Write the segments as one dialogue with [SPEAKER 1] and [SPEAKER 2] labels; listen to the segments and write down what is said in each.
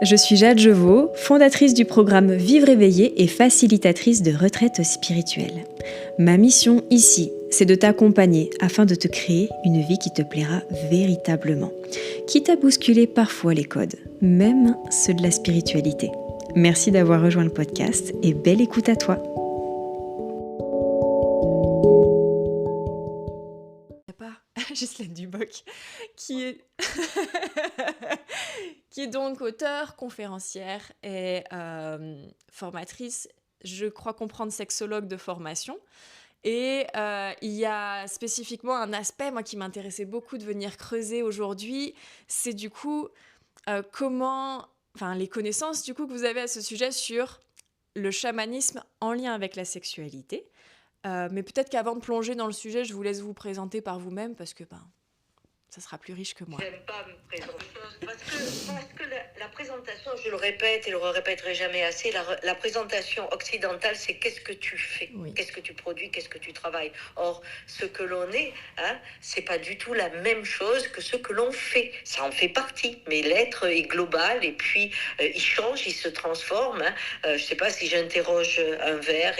[SPEAKER 1] je suis Jade Jevaux, fondatrice du programme Vivre éveillé et facilitatrice de retraite spirituelle. Ma mission ici, c'est de t'accompagner afin de te créer une vie qui te plaira véritablement, quitte à bousculer parfois les codes, même ceux de la spiritualité. Merci d'avoir rejoint le podcast et belle écoute à toi.
[SPEAKER 2] Ghislaine Duboc, qui est, qui est donc auteure, conférencière et formatrice, je crois comprendre sexologue de formation. Et il y a spécifiquement un aspect, moi, qui m'intéressait beaucoup de venir creuser aujourd'hui, c'est du coup les connaissances du coup que vous avez à ce sujet sur le chamanisme en lien avec la sexualité. Mais peut-être qu'avant de plonger dans le sujet, je vous laisse vous présenter par vous-même parce que ça sera plus riche que moi.
[SPEAKER 3] J'aime pas me présenter parce que la présentation, je le répète et le répéterai jamais assez, la présentation occidentale, c'est qu'est-ce que tu fais, oui. Qu'est-ce que tu produis, qu'est-ce que tu travailles. Or, ce que l'on est, c'est pas du tout la même chose que ce que l'on fait. Ça en fait partie, mais l'être est global et puis il change, il se transforme. Je sais pas si j'interroge un verre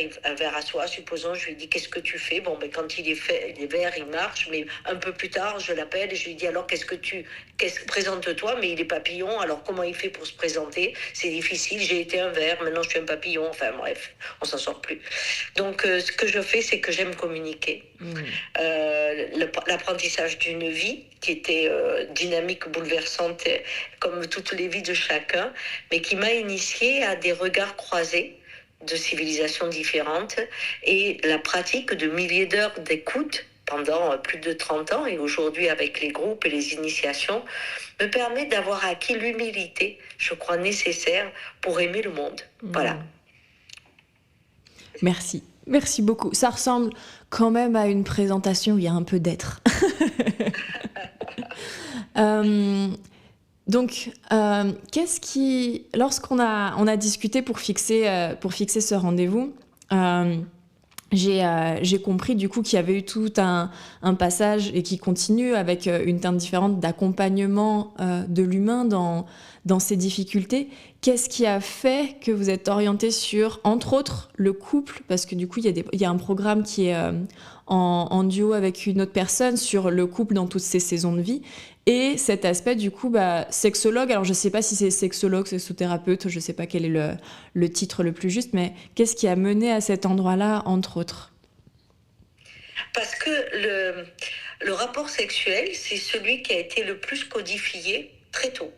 [SPEAKER 3] à soie, supposons, je lui dis qu'est-ce que tu fais. Bon, ben quand il est fait, les verres, il marche, mais un peu plus tard, je l'appelle et je lui dis alors présente-toi, mais il est papillon, alors comment il fait pour se présenter? C'est difficile, j'ai été un ver, maintenant je suis un papillon, enfin bref, on s'en sort plus. Donc ce que je fais, c'est que j'aime communiquer. L'apprentissage d'une vie qui était dynamique, bouleversante, comme toutes les vies de chacun, mais qui m'a initiée à des regards croisés de civilisations différentes et la pratique de milliers d'heures d'écoute pendant plus de 30 ans et aujourd'hui avec les groupes et les initiations me permet d'avoir acquis l'humilité, je crois, nécessaire pour aimer le monde. Voilà.
[SPEAKER 2] Merci beaucoup. Ça ressemble quand même à une présentation où il y a un peu d'être. Donc, lorsqu'on a discuté pour fixer ce rendez-vous, j'ai compris du coup qu'il y avait eu tout un passage et qui continue avec une teinte différente d'accompagnement de l'humain dans ses difficultés. Qu'est-ce qui a fait que vous êtes orienté sur, entre autres, le couple? Parce que du coup, il y a un programme qui est en duo avec une autre personne sur le couple dans toutes ses saisons de vie. Et cet aspect, du coup, sexologue, alors je ne sais pas si c'est sexologue, sexothérapeute, je ne sais pas quel est le titre le plus juste, mais qu'est-ce qui a mené à cet endroit-là, entre autres?
[SPEAKER 3] Parce que le rapport sexuel, c'est celui qui a été le plus codifié très tôt.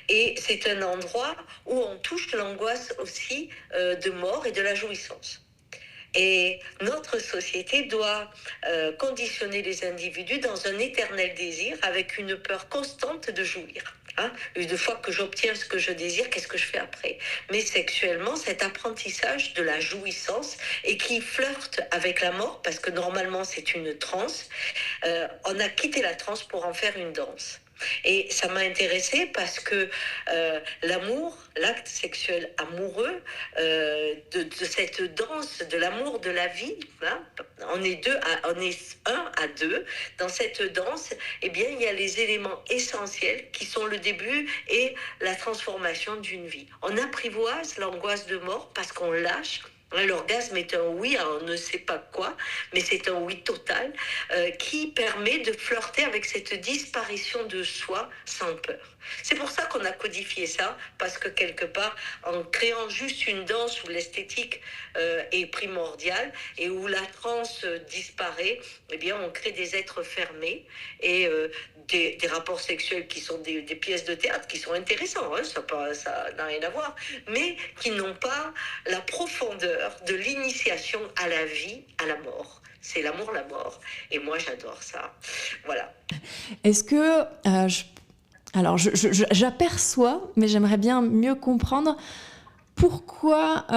[SPEAKER 3] Et c'est un endroit où on touche l'angoisse aussi de mort et de la jouissance. Et notre société doit conditionner les individus dans un éternel désir avec une peur constante de jouir. Une fois que j'obtiens ce que je désire, qu'est-ce que je fais après? Mais sexuellement, cet apprentissage de la jouissance et qui flirte avec la mort, parce que normalement c'est une transe, on a quitté la transe pour en faire une danse. Et ça m'a intéressée parce que l'amour, l'acte sexuel amoureux, de cette danse de l'amour de la vie, on est un à deux. Dans cette danse, eh bien, il y a les éléments essentiels qui sont le début et la transformation d'une vie. On apprivoise l'angoisse de mort parce qu'on lâche. L'orgasme est un oui à on ne sait pas quoi, mais c'est un oui total qui permet de flirter avec cette disparition de soi sans peur. C'est pour ça qu'on a codifié ça, parce que quelque part, en créant juste une danse où l'esthétique est primordiale et où la transe disparaît, eh bien, on crée des êtres fermés et des rapports sexuels qui sont des pièces de théâtre qui sont intéressants, ça n'a rien à voir, mais qui n'ont pas la profondeur de l'initiation à la vie, à la mort. C'est l'amour, la mort. Et moi, j'adore ça. Voilà.
[SPEAKER 2] Est-ce que... j'aperçois, mais j'aimerais bien mieux comprendre pourquoi...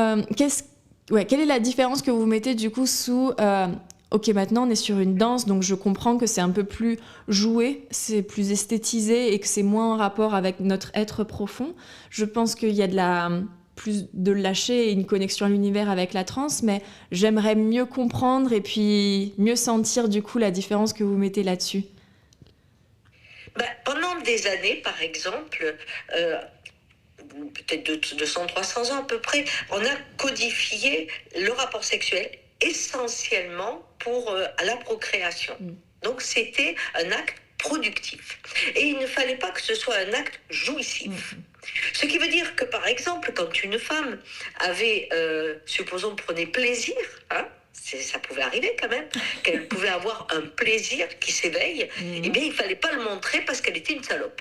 [SPEAKER 2] quelle est la différence que vous mettez du coup sous... ok, maintenant on est sur une danse, donc je comprends que c'est un peu plus joué, c'est plus esthétisé et que c'est moins en rapport avec notre être profond. Je pense qu'il y a plus de lâcher et une connexion à l'univers avec la transe, mais j'aimerais mieux comprendre et puis mieux sentir du coup la différence que vous mettez là-dessus.
[SPEAKER 3] Pendant des années, par exemple, peut-être 200-300 ans à peu près, on a codifié le rapport sexuel essentiellement pour la procréation. Donc c'était un acte productif. Et il ne fallait pas que ce soit un acte jouissif. Ce qui veut dire que, par exemple, quand une femme avait, supposons, prenait plaisir, hein, ça pouvait arriver quand même, qu'elle pouvait avoir un plaisir qui s'éveille, eh bien, il ne fallait pas le montrer parce qu'elle était une salope.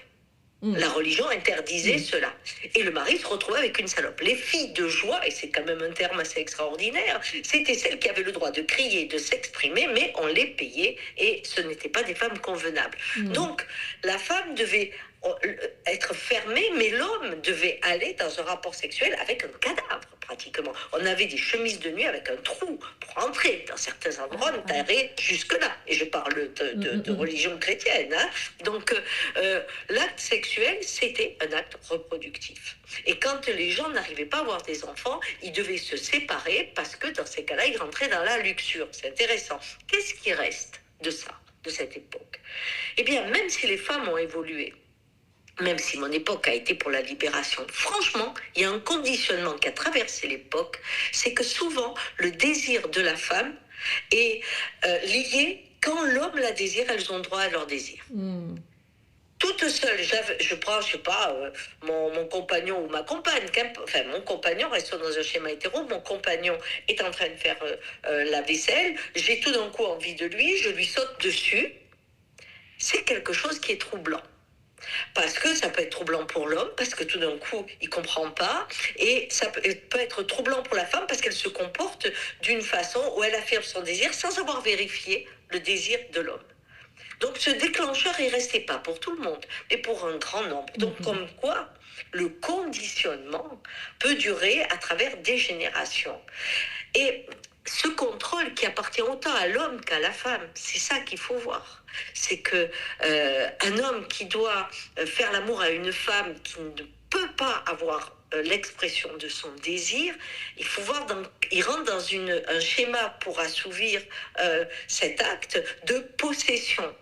[SPEAKER 3] La religion interdisait cela. Et le mari se retrouvait avec une salope. Les filles de joie, et c'est quand même un terme assez extraordinaire, c'était celles qui avaient le droit de crier, de s'exprimer, mais on les payait et ce n'étaient pas des femmes convenables. Donc, la femme devait être fermée, mais l'homme devait aller dans un rapport sexuel avec un cadavre, pratiquement. On avait des chemises de nuit avec un trou pour entrer. Dans certains endroits, on t'arrêtait jusque-là. Et je parle de religion chrétienne. Hein. Donc, l'acte sexuel, c'était un acte reproductif. Et quand les gens n'arrivaient pas à avoir des enfants, ils devaient se séparer parce que dans ces cas-là, ils rentraient dans la luxure. C'est intéressant. Qu'est-ce qui reste de ça, de cette époque? Eh bien, même si les femmes ont évolué, même si mon époque a été pour la libération, franchement, il y a un conditionnement qui a traversé l'époque, c'est que souvent, le désir de la femme est lié, quand l'homme la désire, elles ont droit à leur désir. Toute seule, je prends, je sais pas, mon compagnon ou ma compagne, enfin mon compagnon, restons dans un schéma hétéro, mon compagnon est en train de faire la vaisselle, j'ai tout d'un coup envie de lui, je lui saute dessus, c'est quelque chose qui est troublant. Parce que ça peut être troublant pour l'homme, parce que tout d'un coup, il ne comprend pas. Et ça peut être troublant pour la femme, parce qu'elle se comporte d'une façon où elle affirme son désir sans avoir vérifié le désir de l'homme. Donc ce déclencheur, il ne restait pas pour tout le monde, mais pour un grand nombre. Donc comme quoi, le conditionnement peut durer à travers des générations. Et ce contrôle qui appartient autant à l'homme qu'à la femme, c'est ça qu'il faut voir. C'est que un homme qui doit faire l'amour à une femme qui ne peut pas avoir l'expression de son désir, il faut voir, il rentre dans un schéma pour assouvir cet acte de possession.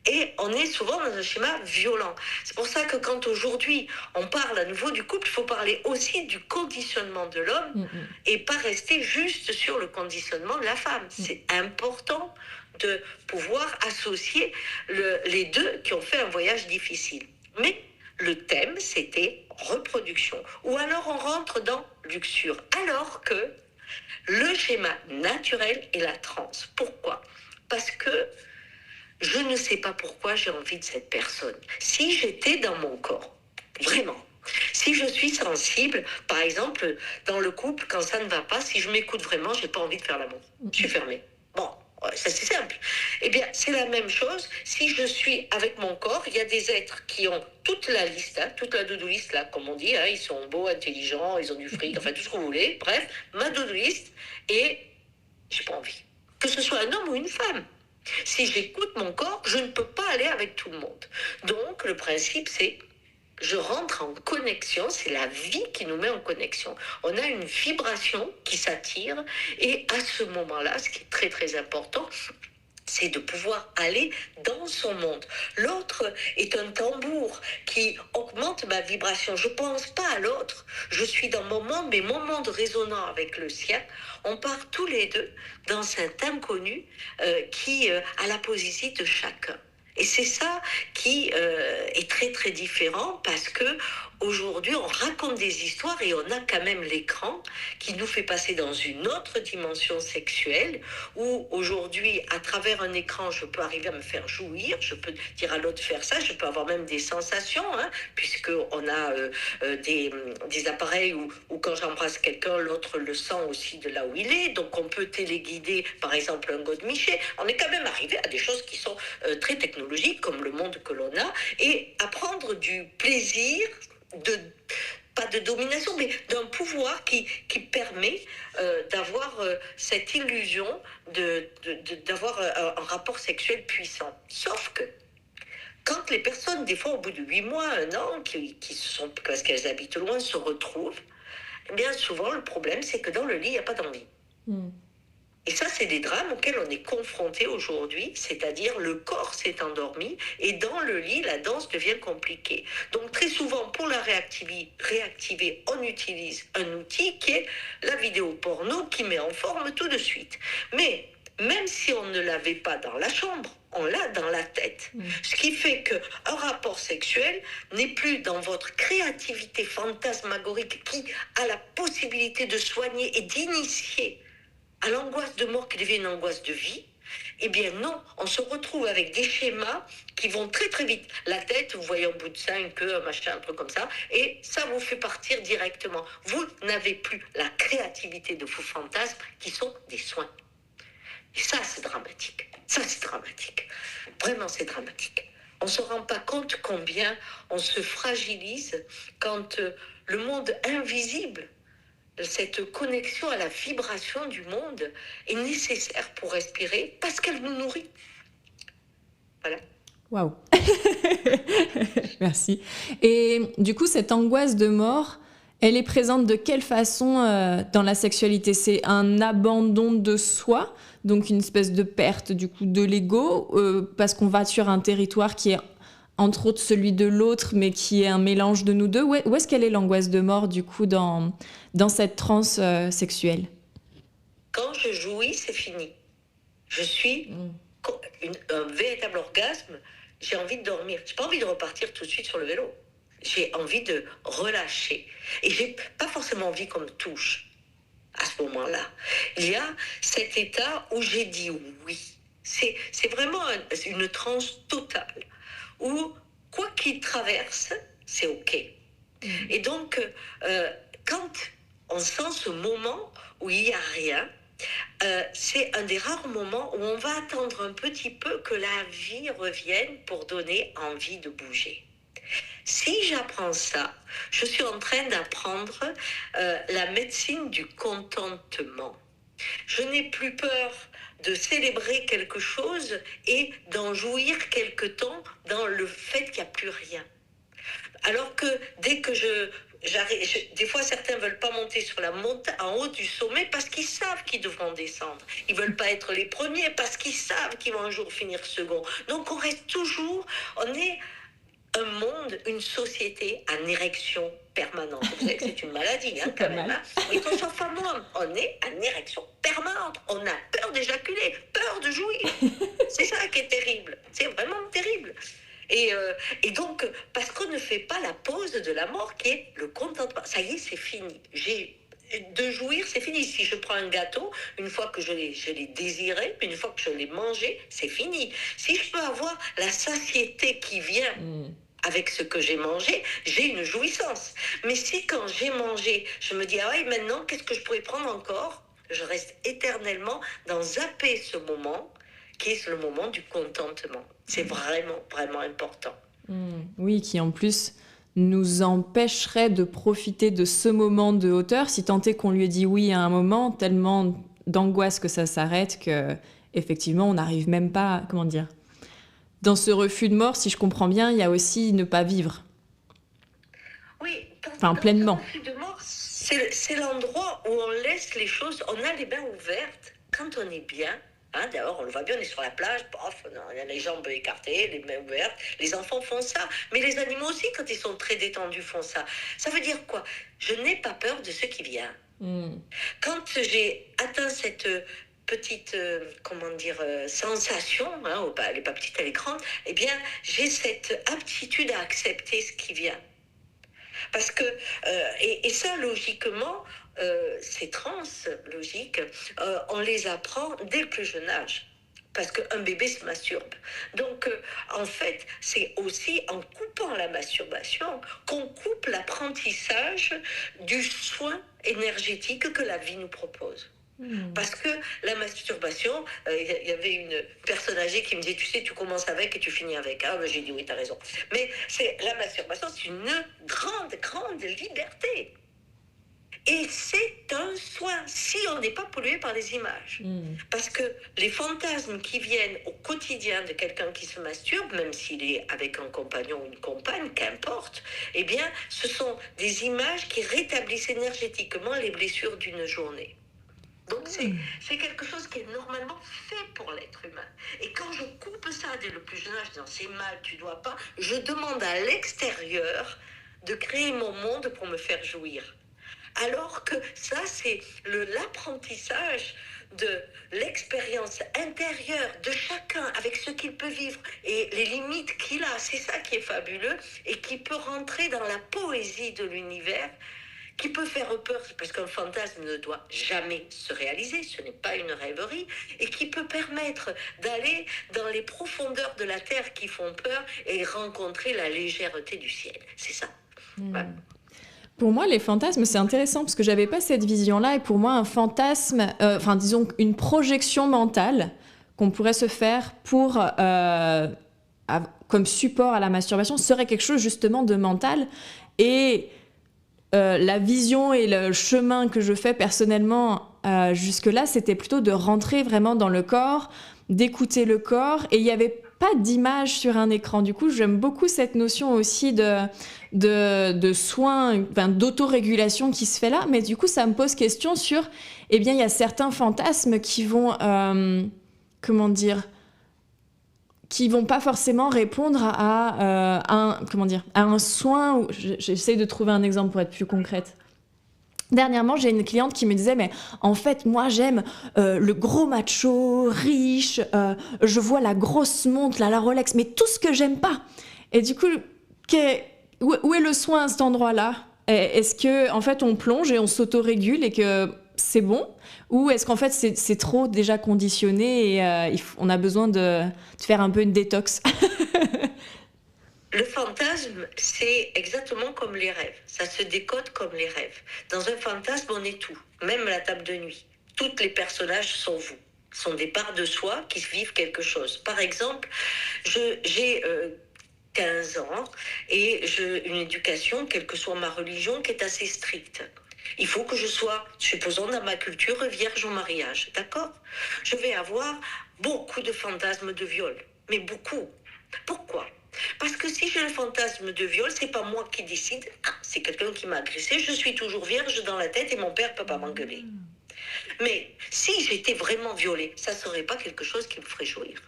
[SPEAKER 3] Et on est souvent dans un schéma violent. C'est pour ça que quand aujourd'hui on parle à nouveau du couple, il faut parler aussi du conditionnement de l'homme et pas rester juste sur le conditionnement de la femme. C'est important de pouvoir associer les deux qui ont fait un voyage difficile. Mais le thème, c'était reproduction. Ou alors on rentre dans luxure. Alors que le schéma naturel est la transe. Pourquoi? Parce que je ne sais pas pourquoi j'ai envie de cette personne. Si j'étais dans mon corps, vraiment, si je suis sensible, par exemple, dans le couple, quand ça ne va pas, si je m'écoute vraiment, j'ai pas envie de faire l'amour. Je suis fermée. Bon, ça c'est simple. Eh bien, c'est la même chose. Si je suis avec mon corps, il y a des êtres qui ont toute la liste, hein, toute la do-do list, là, comme on dit, hein, ils sont beaux, intelligents, ils ont du fric, enfin tout ce que vous voulez. Bref, ma do-do list, et j'ai pas envie. Que ce soit un homme ou une femme. Si j'écoute mon corps, je ne peux pas aller avec tout le monde. Donc, le principe, c'est je rentre en connexion, c'est la vie qui nous met en connexion. On a une vibration qui s'attire et à ce moment-là, ce qui est très très important, c'est de pouvoir aller dans son monde. L'autre est un tambour qui augmente ma vibration. Je ne pense pas à l'autre. Je suis dans mon monde, mais mon monde résonnant avec le sien. On part tous les deux dans cet inconnu qui a la position de chacun. Et c'est ça qui est très très différent parce que aujourd'hui on raconte des histoires et on a quand même l'écran qui nous fait passer dans une autre dimension sexuelle où aujourd'hui à travers un écran je peux arriver à me faire jouir, je peux dire à l'autre faire ça, je peux avoir même des sensations hein, puisque on a des appareils où quand j'embrasse quelqu'un l'autre le sent aussi de là où il est, donc on peut téléguider par exemple un godemiché. On est quand même arrivé à des choses qui sont très technologiques comme le monde que l'on a et à prendre du plaisir pas de domination, mais d'un pouvoir qui permet d'avoir cette illusion d'avoir un rapport sexuel puissant. Sauf que quand les personnes, des fois au bout de 8 mois, 1 an, qui sont, parce qu'elles habitent loin, se retrouvent, eh bien souvent le problème c'est que dans le lit, il n'y a pas d'envie. Et ça, c'est des drames auxquels on est confronté aujourd'hui, c'est-à-dire le corps s'est endormi et dans le lit, la danse devient compliquée. Donc très souvent, pour la réactiver, on utilise un outil qui est la vidéo porno qui met en forme tout de suite. Mais même si on ne l'avait pas dans la chambre, on l'a dans la tête. Ce qui fait qu'un rapport sexuel n'est plus dans votre créativité fantasmagorique qui a la possibilité de soigner et d'initier à l'angoisse de mort qui devient une angoisse de vie. Eh bien non, on se retrouve avec des schémas qui vont très très vite. La tête, vous voyez au bout de 5, un machin, un truc comme ça, et ça vous fait partir directement. Vous n'avez plus la créativité de vos fantasmes qui sont des soins. Et ça, c'est dramatique. Ça, c'est dramatique. Vraiment, c'est dramatique. On ne se rend pas compte combien on se fragilise quand le monde invisible, cette connexion à la vibration du monde, est nécessaire pour respirer parce qu'elle nous nourrit. Voilà.
[SPEAKER 2] Waouh. Merci. Et du coup, cette angoisse de mort, elle est présente de quelle façon dans la sexualité? C'est un abandon de soi, donc une espèce de perte du coup de l'ego, parce qu'on va sur un territoire qui est entre autres celui de l'autre, mais qui est un mélange de nous deux. Où est-ce qu'elle est l'angoisse de mort du coup dans cette transe sexuelle?
[SPEAKER 3] Quand je jouis, c'est fini. Je suis un véritable orgasme. J'ai envie de dormir. J'ai pas envie de repartir tout de suite sur le vélo. J'ai envie de relâcher. Et j'ai pas forcément envie qu'on me touche à ce moment-là. Il y a cet état où j'ai dit oui. C'est vraiment une transe totale. Où, quoi qu'il traverse, c'est OK. Et donc, quand on sent ce moment où il n'y a rien, c'est un des rares moments où on va attendre un petit peu que la vie revienne pour donner envie de bouger. Si j'apprends ça, je suis en train d'apprendre la médecine du contentement. Je n'ai plus peur de célébrer quelque chose et d'en jouir quelque temps dans le fait qu'il n'y a plus rien. Alors que dès que des fois certains ne veulent pas monter sur la montagne, en haut du sommet parce qu'ils savent qu'ils devront descendre. Ils ne veulent pas être les premiers parce qu'ils savent qu'ils vont un jour finir second. Donc on reste toujours, on est un monde, une société en érection permanente. Vous savez que c'est une maladie, hein, quand même. Hein. Et quand on fait moins, on est en érection permanente. On a peur d'éjaculer, peur de jouir. C'est ça qui est terrible. C'est vraiment terrible. Et donc, parce qu'on ne fait pas la pause de la mort qui est le contentement. Ça y est, c'est fini. De jouir, c'est fini. Si je prends un gâteau, une fois que je l'ai désiré, une fois que je l'ai mangé, c'est fini. Si je peux avoir la satiété qui vient avec ce que j'ai mangé, j'ai une jouissance. Mais si quand j'ai mangé, je me dis, ah ouais, maintenant, qu'est-ce que je pourrais prendre encore? Je reste éternellement dans zapper ce moment, qui est le moment du contentement. C'est vraiment, vraiment important.
[SPEAKER 2] Oui, qui en plus nous empêcherait de profiter de ce moment de hauteur, si tant est qu'on lui dit oui à un moment, tellement d'angoisse que ça s'arrête que effectivement on n'arrive même pas, comment dire. Dans ce refus de mort, si je comprends bien, il y a aussi ne pas vivre.
[SPEAKER 3] Oui,
[SPEAKER 2] enfin pleinement.
[SPEAKER 3] Le refus de mort, c'est l'endroit où on laisse les choses, on a les mains ouvertes quand on est bien. Hein, d'ailleurs, on le voit bien, on est sur la plage, pof, on a les jambes écartées, les mains ouvertes. Les enfants font ça, mais les animaux aussi, quand ils sont très détendus, font ça. Ça veut dire quoi? Je n'ai pas peur de ce qui vient. Quand j'ai atteint cette petite, sensation, hein, elle n'est pas petite, elle est grande, eh bien, j'ai cette aptitude à accepter ce qui vient. Parce que, et ça, logiquement, ces trans logiques, on les apprend dès le plus jeune âge. Parce qu'un bébé se masturbe. Donc, en fait, c'est aussi en coupant la masturbation qu'on coupe l'apprentissage du soin énergétique que la vie nous propose. Parce que la masturbation, il y avait une personne âgée qui me disait, tu sais, tu commences avec et tu finis avec. Ah, ben, j'ai dit, oui, t'as raison. Mais la masturbation, c'est une grande, grande liberté. Et c'est un soin, si on n'est pas pollué par les images. Parce que les fantasmes qui viennent au quotidien de quelqu'un qui se masturbe, même s'il est avec un compagnon ou une compagne, qu'importe, eh bien, ce sont des images qui rétablissent énergétiquement les blessures d'une journée. Donc c'est quelque chose qui est normalement fait pour l'être humain. Et quand je coupe ça dès le plus jeune âge, disant c'est mal, tu dois pas, je demande à l'extérieur de créer mon monde pour me faire jouir. Alors que ça, c'est l'apprentissage de l'expérience intérieure de chacun avec ce qu'il peut vivre et les limites qu'il a. C'est ça qui est fabuleux et qui peut rentrer dans la poésie de l'univers, qui peut faire peur parce qu'un fantasme ne doit jamais se réaliser, ce n'est pas une rêverie, et qui peut permettre d'aller dans les profondeurs de la terre qui font peur et rencontrer la légèreté du ciel. C'est ça. Voilà.
[SPEAKER 2] Pour moi, les fantasmes, c'est intéressant parce que j'avais pas cette vision-là. Et pour moi, un fantasme, disons une projection mentale qu'on pourrait se faire pour, comme support à la masturbation, serait quelque chose justement de mental. Et la vision et le chemin que je fais personnellement jusque-là, c'était plutôt de rentrer vraiment dans le corps, d'écouter le corps. Et il n'y avait pas d'image sur un écran. Du coup, j'aime beaucoup cette notion aussi de soins, d'autorégulation qui se fait là. Mais du coup, ça me pose question sur, il y a certains fantasmes qui vont, qui vont pas forcément répondre à un soin. J'essaie de trouver un exemple pour être plus concrète. Dernièrement, j'ai une cliente qui me disait, mais en fait, moi, j'aime le gros macho, riche, je vois la grosse montre, la Rolex, mais tout ce que j'aime pas. Et du coup, où est le soin à cet endroit-là ? Est-ce que, en fait, on plonge et on s'autorégule et que c'est bon ? Ou est-ce qu'en fait, c'est trop déjà conditionné et on a besoin de faire un peu une détox ?
[SPEAKER 3] Le fantasme, c'est exactement comme les rêves. Ça se décode comme les rêves. Dans un fantasme, on est tout, même la table de nuit. Tous les personnages sont vous, sont des parts de soi qui vivent quelque chose. Par exemple, j'ai 15 ans et j'ai une éducation, quelle que soit ma religion, qui est assez stricte. Il faut que je sois, supposons dans ma culture, vierge au mariage, d'accord ? Je vais avoir beaucoup de fantasmes de viol, mais beaucoup. Pourquoi ? Parce que si j'ai le fantasme de viol, c'est pas moi qui décide. Ah, c'est quelqu'un qui m'a agressé, je suis toujours vierge dans la tête et mon père peut pas m'engueuler. Mais si j'étais vraiment violée, ça serait pas quelque chose qui me ferait jouir.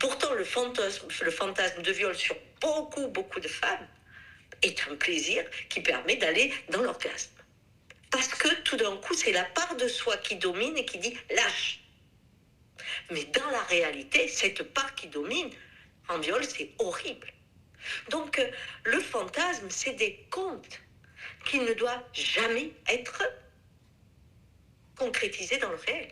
[SPEAKER 3] Pourtant, le fantasme de viol sur beaucoup de femmes est un plaisir qui permet d'aller dans l'orgasme. Parce que tout d'un coup, c'est la part de soi qui domine et qui dit lâche. Mais dans la réalité, cette part qui domine, en viol, c'est horrible. Donc, le fantasme, c'est des contes qui ne doivent jamais être concrétisés dans le réel.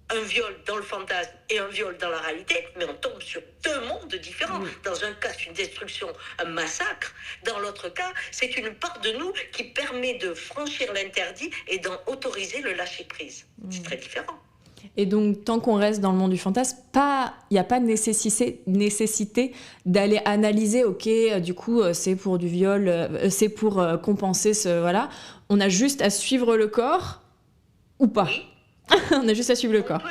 [SPEAKER 3] Un viol dans le fantasme et un viol dans la réalité, mais on tombe sur deux mondes différents. Dans un cas, c'est une destruction, un massacre. Dans l'autre cas, c'est une part de nous qui permet de franchir l'interdit et d'autoriser le lâcher-prise. C'est très différent.
[SPEAKER 2] Et donc, tant qu'on reste dans le monde du fantasme, il n'y a pas de nécessité d'aller analyser, ok, du coup, c'est pour du viol, c'est pour compenser voilà. On a juste à suivre le corps ou pas.
[SPEAKER 3] Oui.
[SPEAKER 2] On a juste à suivre le corps.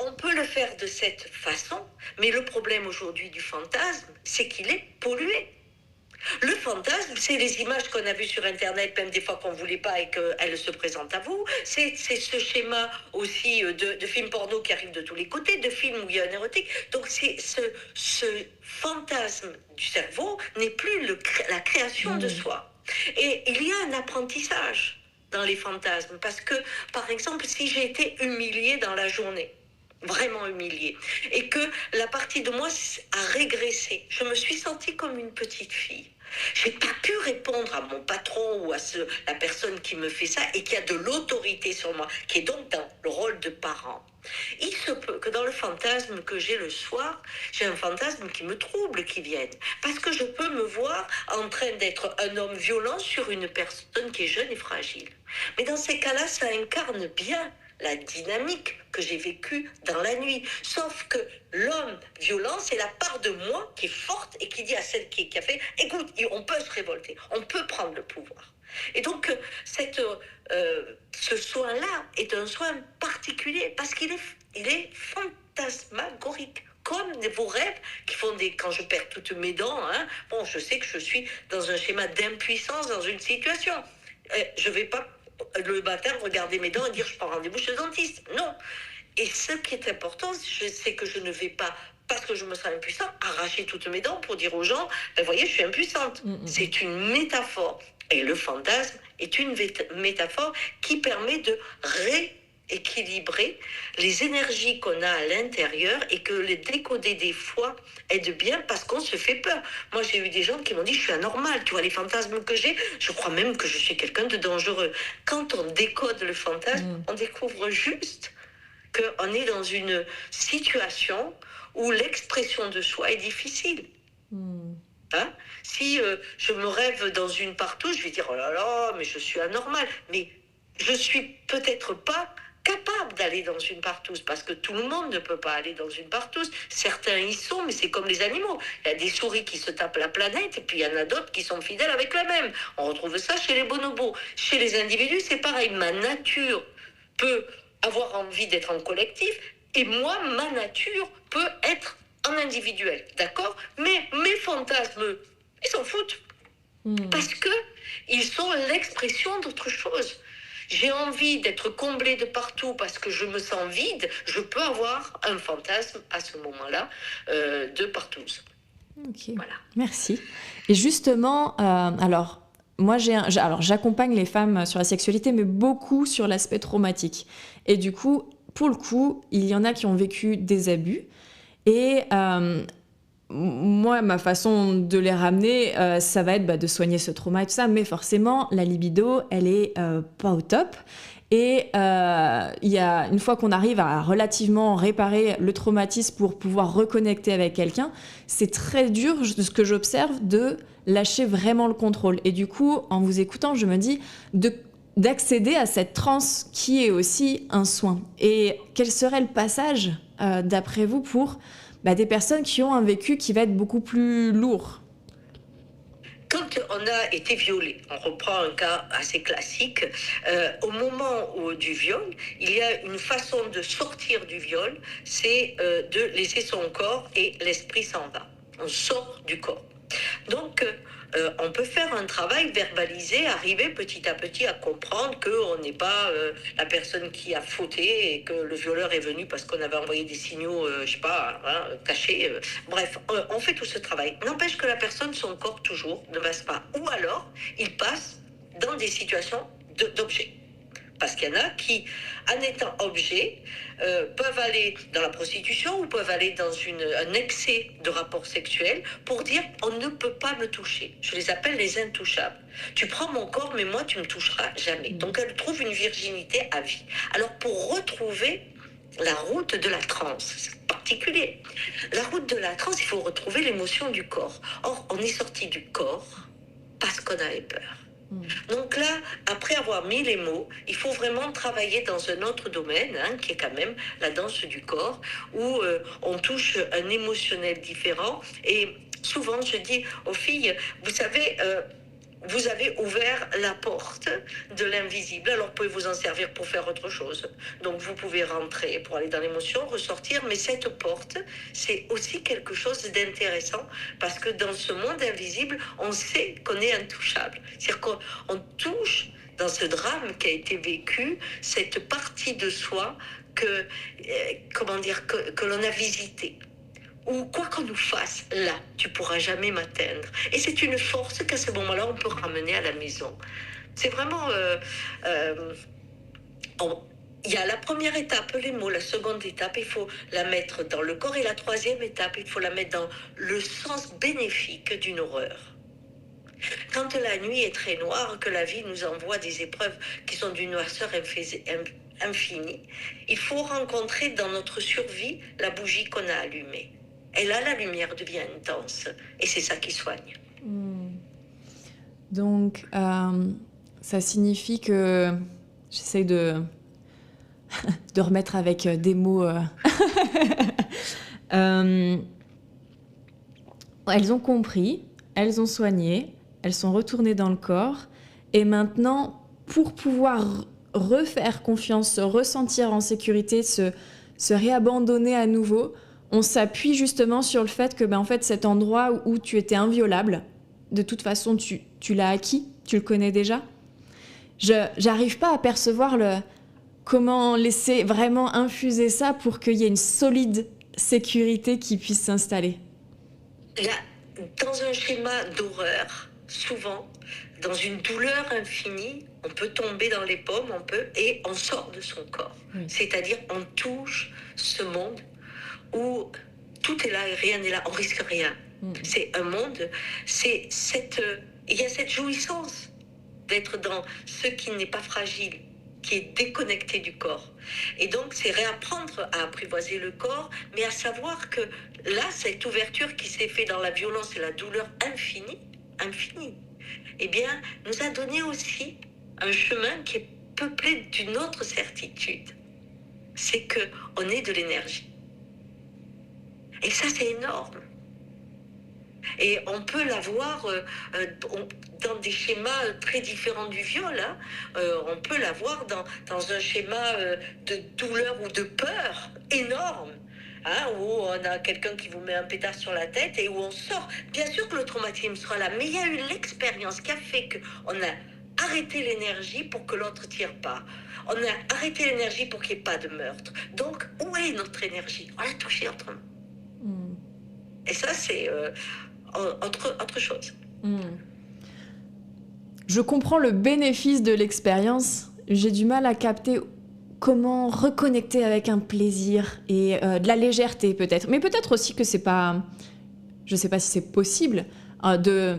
[SPEAKER 3] On peut le faire de cette façon, mais le problème aujourd'hui du fantasme, c'est qu'il est pollué. Le fantasme, c'est les images qu'on a vues sur Internet, même des fois qu'on ne voulait pas et qu'elles se présentent à vous. C'est ce schéma aussi de films porno qui arrivent de tous les côtés, de films où il y a un érotique. Donc c'est ce fantasme du cerveau n'est plus la création de soi. Et il y a un apprentissage dans les fantasmes. Parce que, par exemple, si j'ai été humiliée dans la journée, vraiment humiliée, et que la partie de moi a régressé, je me suis sentie comme une petite fille. J'ai pas pu répondre à mon patron ou à la personne qui me fait ça et qui a de l'autorité sur moi, qui est donc dans le rôle de parent. Il se peut que dans le fantasme que j'ai le soir, j'ai un fantasme qui me trouble qui vienne. Parce que je peux me voir en train d'être un homme violent sur une personne qui est jeune et fragile. Mais dans ces cas-là, ça incarne bien la dynamique que j'ai vécue dans la nuit. Sauf que l'homme violent, c'est la part de moi qui est forte et qui dit à celle qui a fait « Écoute, on peut se révolter, on peut prendre le pouvoir ». Et donc, ce soin-là est un soin particulier parce qu'il est fantasmagorique. Comme vos rêves qui font quand je perds toutes mes dents, je sais que je suis dans un schéma d'impuissance dans une situation. Je ne vais pas le matin regarder mes dents et dire je prends rendez-vous chez le dentiste. Non. Et ce qui est important, c'est que je ne vais pas, parce que je me sens impuissant, arracher toutes mes dents pour dire aux gens, ben, voyez, je suis impuissante. C'est une métaphore. Et le fantasme est une métaphore qui permet de rééquilibrer les énergies qu'on a à l'intérieur et que les décoder des fois aide bien parce qu'on se fait peur. Moi, j'ai eu des gens qui m'ont dit, je suis anormale, tu vois, les fantasmes que j'ai, je crois même que je suis quelqu'un de dangereux. Quand on décode le fantasme, on découvre juste qu'on est dans une situation où l'expression de soi est difficile. Hein? Si je me rêve dans une partouze, je vais dire, oh là là, mais je suis anormale. Mais je ne suis peut-être pas capable d'aller dans une partouze, parce que tout le monde ne peut pas aller dans une partouze. Certains y sont, mais c'est comme les animaux. Il y a des souris qui se tapent la planète, et puis il y en a d'autres qui sont fidèles avec la même. On retrouve ça chez les bonobos. Chez les individus, c'est pareil. Ma nature peut avoir envie d'être en collectif, et moi, ma nature peut être en individuel, d'accord? Mais mes fantasmes, ils s'en foutent. Parce que ils sont l'expression d'autre chose. J'ai envie d'être comblée de partout parce que je me sens vide, je peux avoir un fantasme à ce moment-là de partouze.
[SPEAKER 2] Ok, voilà. Merci. Et justement, alors, moi, j'accompagne les femmes sur la sexualité, mais beaucoup sur l'aspect traumatique. Et du coup, pour le coup, il y en a qui ont vécu des abus. Et moi, ma façon de les ramener, ça va être de soigner ce trauma et tout ça, mais forcément, la libido, elle est pas au top. Et une fois qu'on arrive à relativement réparer le traumatisme pour pouvoir reconnecter avec quelqu'un, c'est très dur, de ce que j'observe, de lâcher vraiment le contrôle. Et du coup, en vous écoutant, je me dis d'accéder à cette transe qui est aussi un soin. Et quel serait le passage, d'après vous, pour des personnes qui ont un vécu qui va être beaucoup plus lourd?
[SPEAKER 3] Quand on a été violé, on reprend un cas assez classique, au moment du viol, il y a une façon de sortir du viol, c'est de laisser son corps et l'esprit s'en va. On sort du corps. Donc, on peut faire un travail verbalisé, arriver petit à petit à comprendre qu'on n'est pas la personne qui a fauté et que le violeur est venu parce qu'on avait envoyé des signaux, je sais pas, cachés. Bref, on fait tout ce travail. N'empêche que la personne, son corps toujours ne passe pas. Ou alors, il passe dans des situations d'objets. Parce qu'il y en a qui, en étant objet, peuvent aller dans la prostitution ou peuvent aller dans un excès de rapport sexuel pour dire on ne peut pas me toucher. Je les appelle les intouchables. Tu prends mon corps, mais moi, tu ne me toucheras jamais. Donc, elle trouve une virginité à vie. Alors, pour retrouver la route de la transe, c'est particulier. La route de la transe, il faut retrouver l'émotion du corps. Or, on est sorti du corps parce qu'on avait peur. Donc là, après avoir mis les mots, il faut vraiment travailler dans un autre domaine, qui est quand même la danse du corps, où on touche un émotionnel différent. Et souvent, je dis aux filles, vous savez, vous avez ouvert la porte de l'invisible, alors vous pouvez vous en servir pour faire autre chose. Donc vous pouvez rentrer pour aller dans l'émotion, ressortir, mais cette porte, c'est aussi quelque chose d'intéressant, parce que dans ce monde invisible, on sait qu'on est intouchable. C'est-à-dire qu'on touche, dans ce drame qui a été vécu, cette partie de soi que l'on a visitée. Ou quoi qu'on nous fasse, là, tu pourras jamais m'atteindre. Et c'est une force qu'à ce moment-là, on peut ramener à la maison. C'est vraiment... il y a la première étape, les mots. La seconde étape, il faut la mettre dans le corps. Et la troisième étape, il faut la mettre dans le sens bénéfique d'une horreur. Quand la nuit est très noire, que la vie nous envoie des épreuves qui sont d'une noirceur infinie, il faut rencontrer dans notre survie la bougie qu'on a allumée. Et là, la lumière devient intense. Et c'est ça qui soigne.
[SPEAKER 2] Donc, ça signifie que... J'essaie de remettre avec des mots... Elles ont compris, elles ont soigné, elles sont retournées dans le corps. Et maintenant, pour pouvoir refaire confiance, se ressentir en sécurité, se réabandonner à nouveau... On s'appuie justement sur le fait que en fait, cet endroit où tu étais inviolable, de toute façon, tu l'as acquis, tu le connais déjà. j'arrive pas à percevoir comment laisser vraiment infuser ça pour qu'il y ait une solide sécurité qui puisse s'installer.
[SPEAKER 3] Là, dans un schéma d'horreur, souvent, dans une douleur infinie, on peut tomber dans les pommes, et on sort de son corps. Oui. C'est-à-dire, on touche ce monde où tout est là et rien n'est là, on risque rien. C'est un monde, il y a cette jouissance d'être dans ce qui n'est pas fragile, qui est déconnecté du corps. Et donc, c'est réapprendre à apprivoiser le corps, mais à savoir que là, cette ouverture qui s'est faite dans la violence et la douleur infinie, eh bien, nous a donné aussi un chemin qui est peuplé d'une autre certitude. C'est qu'on est de l'énergie. Et ça, c'est énorme. Et on peut l'avoir dans des schémas très différents du viol. Hein. On peut l'avoir dans un schéma de douleur ou de peur énorme. Hein, où on a quelqu'un qui vous met un pétard sur la tête et où on sort. Bien sûr que le traumatisme sera là, mais il y a eu l'expérience qui a fait qu'on a arrêté l'énergie pour que l'autre ne tire pas. On a arrêté l'énergie pour qu'il n'y ait pas de meurtre. Donc, où est notre énergie? On l'a touchée autrement. Et ça, c'est autre chose.
[SPEAKER 2] Je comprends le bénéfice de l'expérience. J'ai du mal à capter comment reconnecter avec un plaisir et de la légèreté peut-être. Mais peut-être aussi que c'est pas... Je sais pas si c'est possible. De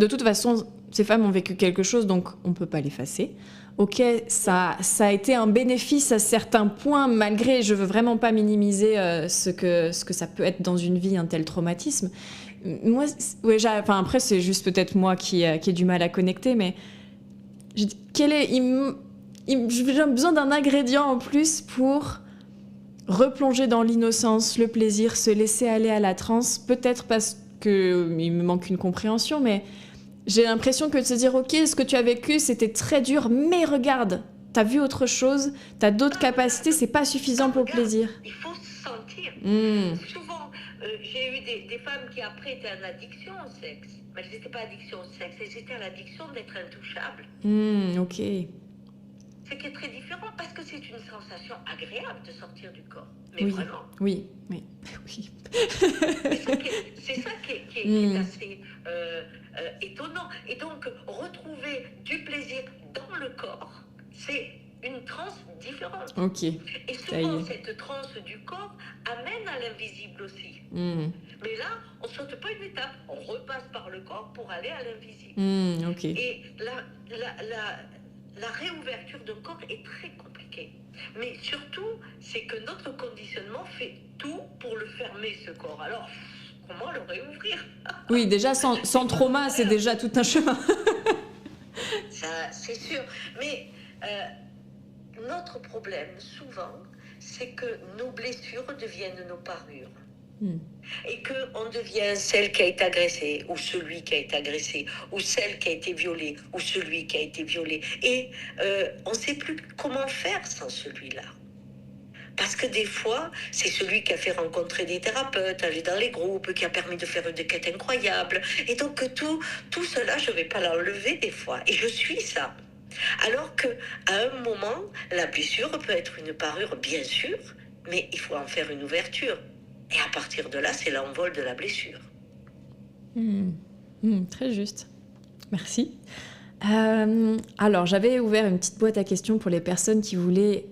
[SPEAKER 2] toute façon, ces femmes ont vécu quelque chose, donc on peut pas l'effacer. Ok, ça a été un bénéfice à certains points, malgré... Je veux vraiment pas minimiser ce que ça peut être dans une vie, un tel traumatisme. Moi, ouais, après, c'est juste peut-être moi qui ai du mal à connecter, mais... J'ai besoin d'un ingrédient en plus pour replonger dans l'innocence, le plaisir, se laisser aller à la transe. Peut-être parce qu'il me manque une compréhension, mais j'ai l'impression que de se dire « Ok, ce que tu as vécu, c'était très dur, mais regarde, t'as vu autre chose, t'as d'autres capacités, c'est pas suffisant pour le plaisir. »
[SPEAKER 3] Il faut se sentir. Souvent, j'ai eu des femmes qui après étaient en addiction au sexe. Mais elles n'étaient pas addiction au sexe, elles étaient à l'addiction d'être intouchables.
[SPEAKER 2] Ok.
[SPEAKER 3] Ce qui est très différent parce que c'est une sensation agréable de sortir du corps. Mais
[SPEAKER 2] oui.
[SPEAKER 3] vraiment.
[SPEAKER 2] Oui.
[SPEAKER 3] C'est ça qui est assez étonnant. Et donc, retrouver du plaisir dans le corps, c'est une transe différente.
[SPEAKER 2] Ok.
[SPEAKER 3] Et souvent, cette transe du corps amène à l'invisible aussi. Mais là, on ne saute pas une étape. On repasse par le corps pour aller à l'invisible.
[SPEAKER 2] Ok.
[SPEAKER 3] Et la réouverture d'un corps est très compliquée. Mais surtout, c'est que notre conditionnement fait tout pour le fermer, ce corps. Alors, comment le réouvrir?
[SPEAKER 2] Oui, déjà, sans trauma, c'est déjà tout un chemin.
[SPEAKER 3] Ça, c'est sûr. Mais notre problème, souvent, c'est que nos blessures deviennent nos parures. Et qu'on devient celle qui a été agressée, ou celui qui a été agressé, ou celle qui a été violée, ou celui qui a été violé. Et on ne sait plus comment faire sans celui-là. Parce que des fois, c'est celui qui a fait rencontrer des thérapeutes, aller dans les groupes, qui a permis de faire des quêtes incroyables. Et donc tout cela, je ne vais pas l'enlever des fois. Et je suis ça. Alors qu'à un moment, la blessure peut être une parure, bien sûr, mais il faut en faire une ouverture. Et à partir de là, c'est l'envol de la blessure.
[SPEAKER 2] Très juste. Merci. Alors, j'avais ouvert une petite boîte à questions pour les personnes qui voulaient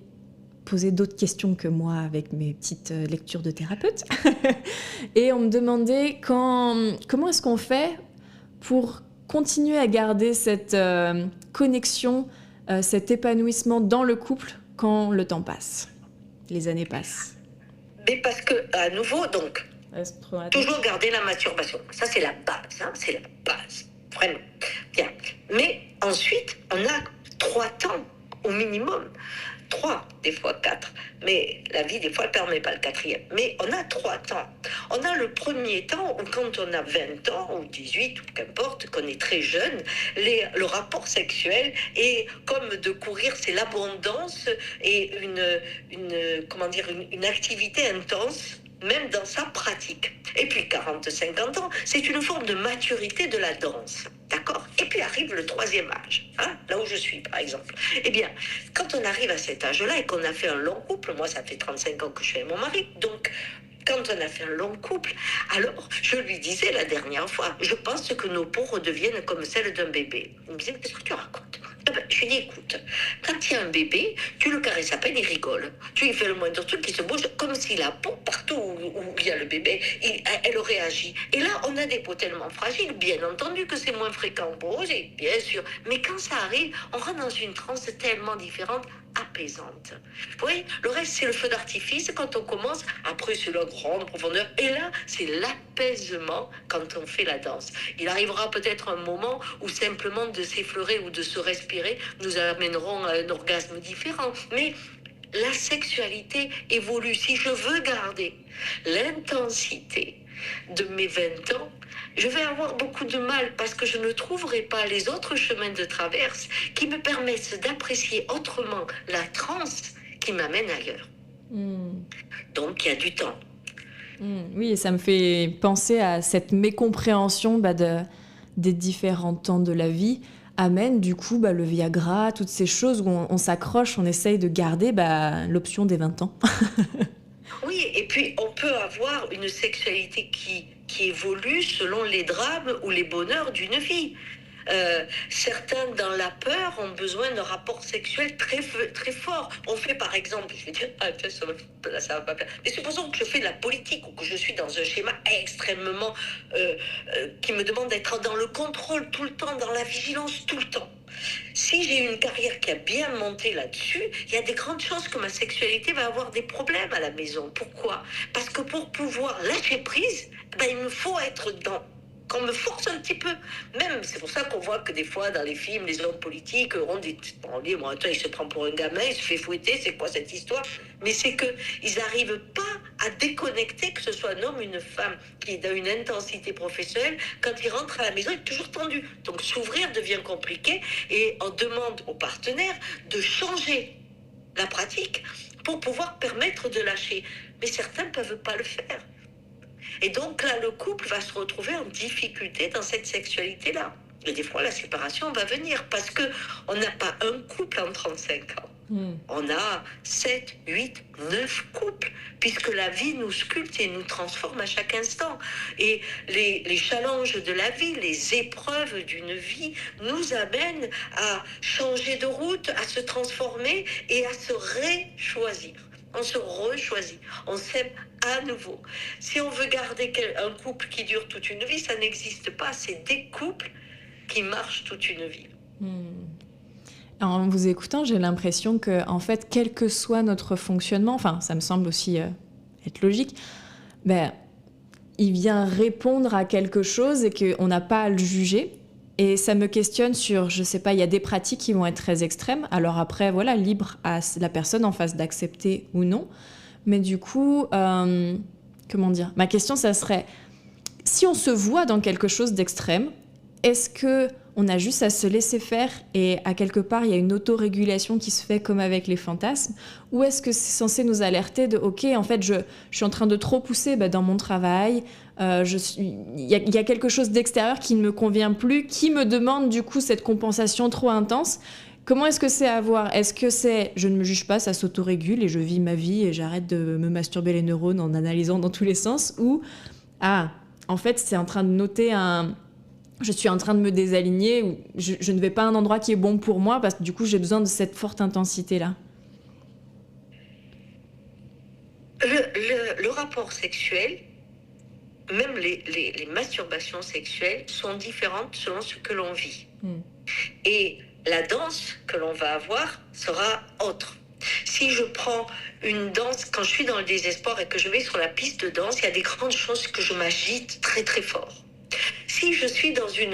[SPEAKER 2] poser d'autres questions que moi avec mes petites lectures de thérapeute. Et on me demandait comment est-ce qu'on fait pour continuer à garder cette connexion, cet épanouissement dans le couple quand le temps passe, les années passent.
[SPEAKER 3] Mais parce que, à nouveau, donc, toujours garder la masturbation. Ça, c'est la base, hein, c'est la base. Vraiment. Bien. Mais ensuite, on a 3 temps au minimum. 3, des fois 4. Mais la vie, des fois, elle ne permet pas le 4e. Mais on a 3 temps. On a le premier temps où quand on a 20 ans, ou 18, ou qu'importe, qu'on est très jeune, le rapport sexuel est comme de courir, c'est l'abondance et une activité intense, même dans sa pratique. Et puis 40-50 ans, c'est une forme de maturité de la danse. D'accord ? d'accord? Et puis arrive le troisième âge, hein, là où je suis par exemple. Eh bien, quand on arrive à cet âge-là et qu'on a fait un long couple, moi ça fait 35 ans que je suis avec mon mari, donc quand on a fait un long couple, alors je lui disais la dernière fois, je pense que nos peaux redeviennent comme celles d'un bébé. Il me disait, qu'est-ce que tu racontes? Je lui dis, écoute, quand il y a un bébé, tu le caresses à peine, il rigole. Tu lui fais le moindre truc, il se bouge comme si la peau, partout où il y a le bébé, elle réagit. Et là, on a des peaux tellement fragiles, bien entendu que c'est moins fréquent pour oser, bien sûr. Mais quand ça arrive, on rentre dans une transe tellement différente, apaisante. Vous voyez, le reste, c'est le feu d'artifice quand on commence. Après, c'est la grande profondeur. Et là, c'est l'apaisement quand on fait la danse. Il arrivera peut-être un moment où simplement de s'effleurer ou de se respirer nous amènerons à un orgasme différent. Mais la sexualité évolue. Si je veux garder l'intensité de mes 20 ans, je vais avoir beaucoup de mal parce que je ne trouverai pas les autres chemins de traverse qui me permettent d'apprécier autrement la transe qui m'amène ailleurs. Donc il y a du temps.
[SPEAKER 2] Oui, et ça me fait penser à cette mécompréhension des différents temps de la vie amène du coup le Viagra, toutes ces choses où on s'accroche, on essaye de garder l'option des 20 ans.
[SPEAKER 3] Oui, et puis on peut avoir une sexualité qui évolue selon les drames ou les bonheurs d'une vie. Certains dans la peur ont besoin d'un rapport sexuel très fort. On fait par exemple, je vais dire, ça va pas plaire. Mais supposons que je fais de la politique ou que je suis dans un schéma extrêmement qui me demande d'être dans le contrôle tout le temps, dans la vigilance tout le temps. Si j'ai une carrière qui a bien monté là-dessus, il y a des grandes chances que ma sexualité va avoir des problèmes à la maison. Pourquoi? Parce que pour pouvoir lâcher prise, il me faut être dans... Qu'on me force un petit peu. Même, c'est pour ça qu'on voit que des fois, dans les films, les hommes politiques ont des... On dit, bon, attends, il se prend pour un gamin, il se fait fouetter, c'est quoi cette histoire? Mais c'est qu'ils n'arrivent pas à déconnecter, que ce soit un homme ou une femme qui est dans une intensité professionnelle. Quand il rentre à la maison, il est toujours tendu. Donc, s'ouvrir devient compliqué et on demande aux partenaires de changer la pratique pour pouvoir permettre de lâcher. Mais certains ne peuvent pas le faire. Et donc là, le couple va se retrouver en difficulté dans cette sexualité-là. Et des fois, la séparation va venir parce qu'on n'a pas un couple en 35 ans. On a 7, 8, 9 couples, puisque la vie nous sculpte et nous transforme à chaque instant. Et les challenges de la vie, les épreuves d'une vie nous amènent à changer de route, à se transformer et à se réchoisir. On se rechoisit, on s'aime à nouveau. Si on veut garder un couple qui dure toute une vie, ça n'existe pas. C'est des couples qui marchent toute une vie.
[SPEAKER 2] En vous écoutant, j'ai l'impression que, en fait, quel que soit notre fonctionnement, enfin, ça me semble aussi être logique, il vient répondre à quelque chose et qu'on n'a pas à le juger. Et ça me questionne sur, je sais pas, il y a des pratiques qui vont être très extrêmes. Alors après, voilà, libre à la personne en face d'accepter ou non. Mais du coup, comment dire? Ma question, ça serait, si on se voit dans quelque chose d'extrême, est-ce que on a juste à se laisser faire et à quelque part, il y a une autorégulation qui se fait comme avec les fantasmes? Ou est-ce que c'est censé nous alerter de « Ok, en fait, je suis en train de trop pousser dans mon travail, il y a quelque chose d'extérieur qui ne me convient plus, qui me demande du coup cette compensation trop intense ?» Comment est-ce que c'est à voir? Est-ce que c'est « je ne me juge pas, ça s'autorégule et je vis ma vie et j'arrête de me masturber les neurones en analysant dans tous les sens » ou « Ah, en fait, c'est en train de noter je suis en train de me désaligner ou je ne vais pas à un endroit qui est bon pour moi parce que du coup, j'ai besoin de cette forte intensité-là. »
[SPEAKER 3] Le rapport sexuel, même les masturbations sexuelles sont différentes selon ce que l'on vit. Et la danse que l'on va avoir sera autre. Si je prends une danse, quand je suis dans le désespoir et que je vais sur la piste de danse, il y a des grandes chances que je m'agite très très fort. Si je suis dans une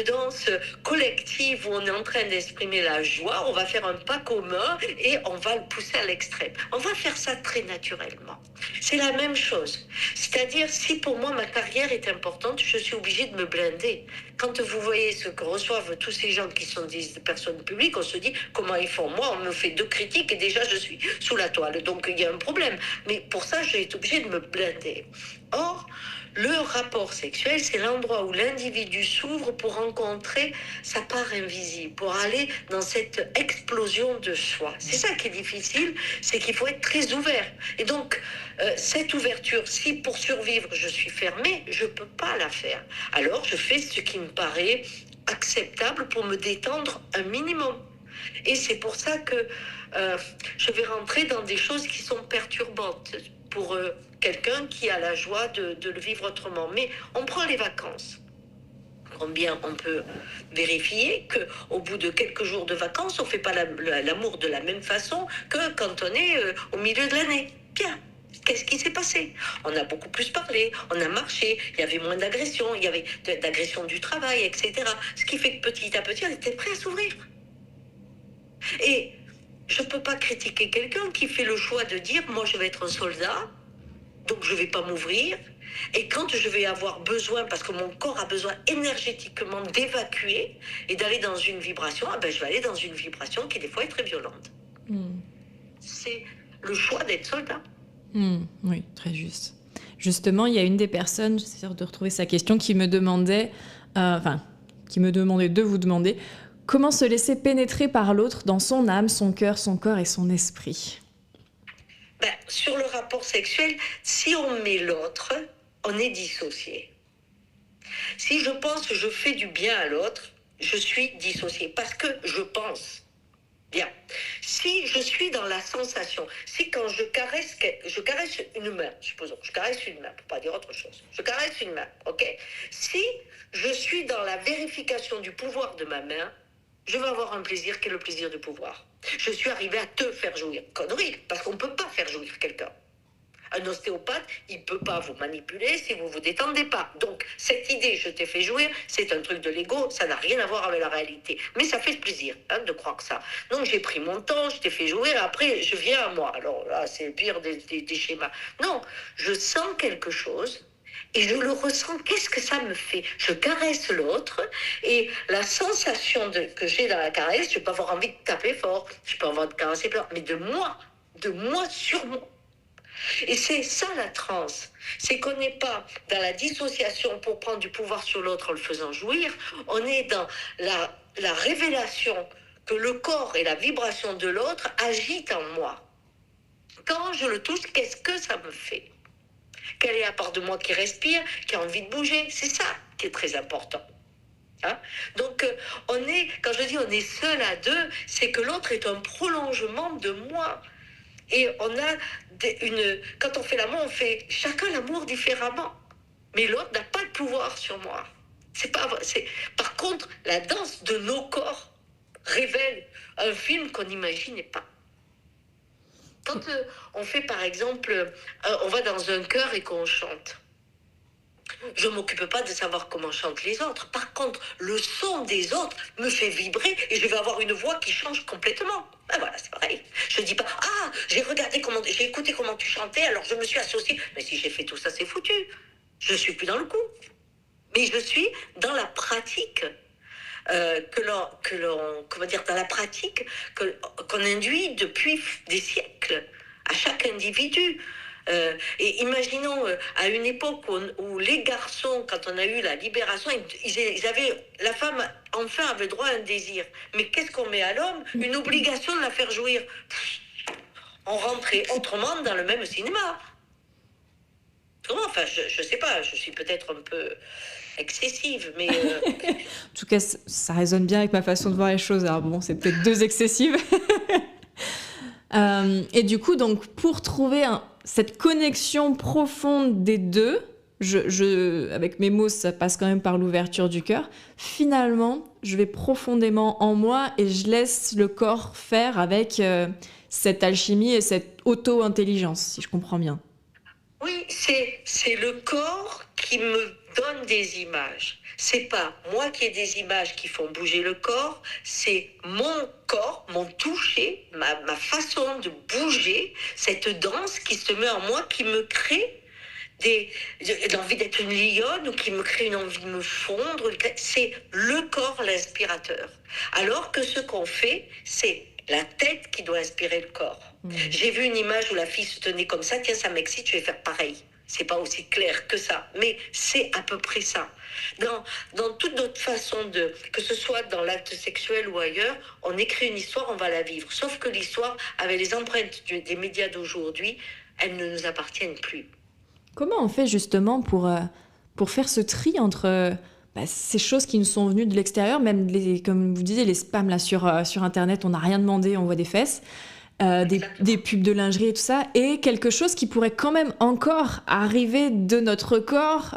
[SPEAKER 3] danse collective où on est en train d'exprimer la joie, on va faire un pas commun et on va le pousser à l'extrême. On va faire ça très naturellement. C'est la même chose. C'est-à-dire, si pour moi ma carrière est importante, je suis obligée de me blinder. Quand vous voyez ce que reçoivent tous ces gens qui sont des personnes publiques, on se dit comment ils font. Moi, on me fait 2 critiques et déjà je suis sous la toile. Donc il y a un problème. Mais pour ça, j'ai été obligée de me blinder. Or, le rapport sexuel, c'est l'endroit où l'individu s'ouvre pour rencontrer sa part invisible, pour aller dans cette explosion de soi. C'est ça qui est difficile, c'est qu'il faut être très ouvert. Et donc, cette ouverture, si pour survivre, je suis fermée, je ne peux pas la faire. Alors, je fais ce qui me paraît acceptable pour me détendre un minimum. Et c'est pour ça que je vais rentrer dans des choses qui sont perturbantes pour quelqu'un qui a la joie de le vivre autrement. Mais on prend les vacances. Combien on peut vérifier qu'au bout de quelques jours de vacances, on ne fait pas l'amour de la même façon que quand on est au milieu de l'année. Bien. Qu'est-ce qui s'est passé? On a beaucoup plus parlé, on a marché, il y avait moins d'agression, il y avait d'agression du travail, etc. Ce qui fait que petit à petit, on était prêt à s'ouvrir. Et je ne peux pas critiquer quelqu'un qui fait le choix de dire « moi je vais être un soldat, donc je ne vais pas m'ouvrir ». Et quand je vais avoir besoin, parce que mon corps a besoin énergétiquement d'évacuer et d'aller dans une vibration, eh ben je vais aller dans une vibration qui des fois est très violente. C'est le choix d'être soldat.
[SPEAKER 2] Oui, très juste. Justement, il y a une des personnes, j'essaie de retrouver sa question, qui me demandait de vous demander comment se laisser pénétrer par l'autre dans son âme, son cœur, son corps et son esprit.
[SPEAKER 3] Sur le rapport sexuel, si on met l'autre, on est dissocié. Si je pense que je fais du bien à l'autre, je suis dissocié parce que je pense. Bien. Si je suis dans la sensation, si quand je caresse une main, supposons, je caresse une main, pour pas dire autre chose, je caresse une main, ok? Si je suis dans la vérification du pouvoir de ma main, je vais avoir un plaisir qui est le plaisir du pouvoir. Je suis arrivé à te faire jouir. Connerie, parce qu'on ne peut pas faire jouir quelqu'un. Un ostéopathe, il ne peut pas vous manipuler si vous ne vous détendez pas. Donc, cette idée, je t'ai fait jouir, c'est un truc de l'ego, ça n'a rien à voir avec la réalité. Mais ça fait plaisir de croire ça. Donc, j'ai pris mon temps, je t'ai fait jouir, après, je viens à moi. Alors là, c'est le pire des schémas. Non, je sens quelque chose et je le ressens. Qu'est-ce que ça me fait? Je caresse l'autre et la sensation que j'ai dans la caresse, je peux avoir envie de taper fort, je peux avoir envie de caresser fort, mais de moi sur moi. Et c'est ça la transe, c'est qu'on n'est pas dans la dissociation pour prendre du pouvoir sur l'autre en le faisant jouir, on est dans la révélation que le corps et la vibration de l'autre agitent en moi. Quand je le touche, qu'est-ce que ça me fait? Quelle est la part de moi qui respire, qui a envie de bouger? C'est ça qui est très important. Donc, quand je dis on est seul à deux, c'est que l'autre est un prolongement de moi. Et on a quand on fait l'amour, on fait chacun l'amour différemment. Mais l'autre n'a pas de pouvoir sur moi. Par contre, la danse de nos corps révèle un film qu'on n'imaginait pas. Quand on fait, par exemple, on va dans un chœur et qu'on chante, je ne m'occupe pas de savoir comment chantent les autres. Par contre, le son des autres me fait vibrer et je vais avoir une voix qui change complètement. Voilà, c'est pareil. Je ne dis pas, j'ai écouté comment tu chantais, alors je me suis associée. Mais si j'ai fait tout ça, c'est foutu. Je ne suis plus dans le coup. Mais je suis dans la pratique dans la pratique qu'on induit depuis des siècles à chaque individu. Et imaginons à une époque où les garçons, quand on a eu la libération, la femme enfin avait droit à un désir. Mais qu'est-ce qu'on met à l'homme? Une obligation de la faire jouir. On rentrait autrement dans le même cinéma. Enfin, je sais pas, je suis peut-être un peu excessive, mais...
[SPEAKER 2] En tout cas, ça résonne bien avec ma façon de voir les choses. Alors bon, c'est peut-être deux excessives. Et du coup, donc, pour trouver cette connexion profonde des deux, avec mes mots, ça passe quand même par l'ouverture du cœur. Finalement, je vais profondément en moi et je laisse le corps faire avec cette alchimie et cette auto-intelligence, si je comprends bien.
[SPEAKER 3] Oui, c'est le corps qui me donne des images. C'est pas moi qui ai des images qui font bouger le corps, c'est mon corps, mon toucher, ma façon de bouger, cette danse qui se met en moi, qui me crée l'envie d'être une lionne ou qui me crée une envie de me fondre. C'est le corps l'inspirateur. Alors que ce qu'on fait, c'est la tête qui doit inspirer le corps. J'ai vu une image où la fille se tenait comme ça, tiens, ça m'excite, je vais faire pareil. C'est pas aussi clair que ça, mais c'est à peu près ça. Dans toute notre façon que ce soit dans l'acte sexuel ou ailleurs, on écrit une histoire, on va la vivre. Sauf que l'histoire, avec les empreintes des médias d'aujourd'hui, elles ne nous appartiennent plus.
[SPEAKER 2] Comment on fait justement pour faire ce tri entre ces choses qui nous sont venues de l'extérieur, même comme vous disiez, les spams là, sur Internet, on n'a rien demandé, on voit des fesses, des pubs de lingerie et tout ça, et quelque chose qui pourrait quand même encore arriver de notre corps,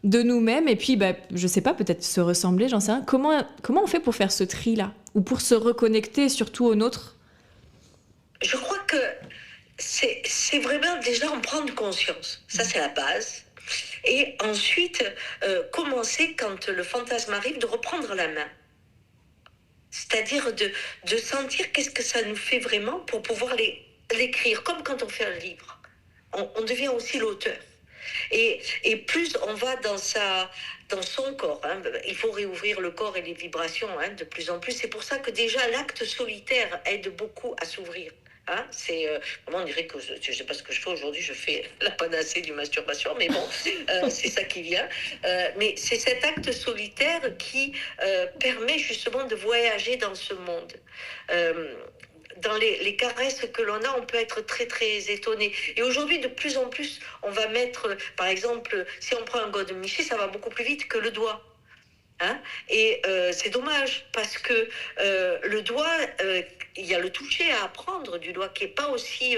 [SPEAKER 2] de nous-mêmes, et puis, je sais pas, peut-être se ressembler, j'en sais rien. Comment on fait pour faire ce tri-là? Ou pour se reconnecter surtout au nôtre?
[SPEAKER 3] Je crois que c'est vraiment déjà en prendre conscience. Ça, c'est la base. Et ensuite, commencer, quand le fantasme arrive, de reprendre la main. C'est-à-dire de sentir qu'est-ce que ça nous fait vraiment pour pouvoir l'écrire, comme quand on fait un livre. On devient aussi l'auteur. Et plus on va dans son corps, hein, il faut réouvrir le corps et les vibrations de plus en plus. C'est pour ça que déjà l'acte solitaire aide beaucoup à s'ouvrir. Hein, on dirait que je ne sais pas ce que je fais aujourd'hui, je fais la panacée du masturbation, mais bon, c'est ça qui vient. Mais c'est cet acte solitaire qui permet justement de voyager dans ce monde. Dans les caresses que l'on a, on peut être très très étonné. Et aujourd'hui, de plus en plus, on va mettre, par exemple, si on prend un godemiché, ça va beaucoup plus vite que le doigt. Hein, et c'est dommage parce que le doigt, il y a le toucher à apprendre du doigt qui n'est pas aussi,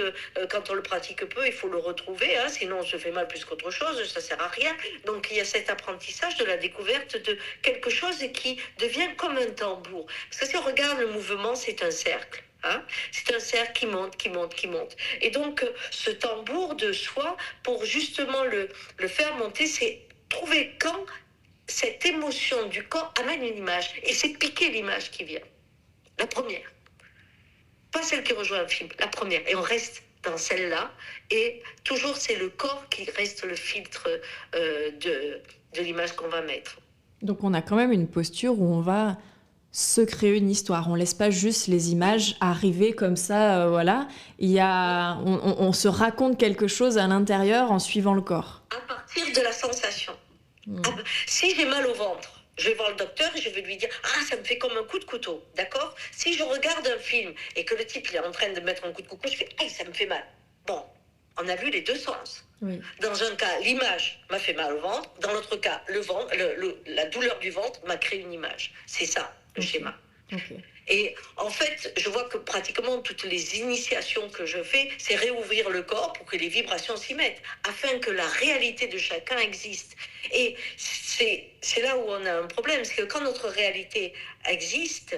[SPEAKER 3] quand on le pratique peu, il faut le retrouver, hein, sinon on se fait mal plus qu'autre chose, ça ne sert à rien. Donc il y a cet apprentissage de la découverte de quelque chose qui devient comme un tambour. Parce que si on regarde le mouvement, c'est un cercle. Hein, c'est un cercle qui monte, qui monte, qui monte. Et donc ce tambour de soi, pour justement le faire monter, c'est trouver quand cette émotion du corps amène une image. Et c'est piquer l'image qui vient. La première. Pas celle qui rejoint un film, la première. Et on reste dans celle-là. Et toujours, c'est le corps qui reste le filtre de l'image qu'on va mettre.
[SPEAKER 2] Donc on a quand même une posture où on va se créer une histoire. On laisse pas juste les images arriver comme ça, voilà. On se raconte quelque chose à l'intérieur en suivant le corps.
[SPEAKER 3] À partir de la sensation. Si j'ai mal au ventre, je vais voir le docteur et je vais lui dire « Ah, ça me fait comme un coup de couteau, d'accord ?» Si je regarde un film et que le type il est en train de mettre un coup de couteau, je fais « Aïe, ça me fait mal. » Bon, on a vu les deux sens. Oui. Dans un cas, l'image m'a fait mal au ventre. Dans l'autre cas, la douleur du ventre m'a créé une image. C'est ça, le schéma. Okay. Et en fait, je vois que pratiquement toutes les initiations que je fais, c'est réouvrir le corps pour que les vibrations s'y mettent, afin que la réalité de chacun existe. Et c'est là où on a un problème, c'est que quand notre réalité existe,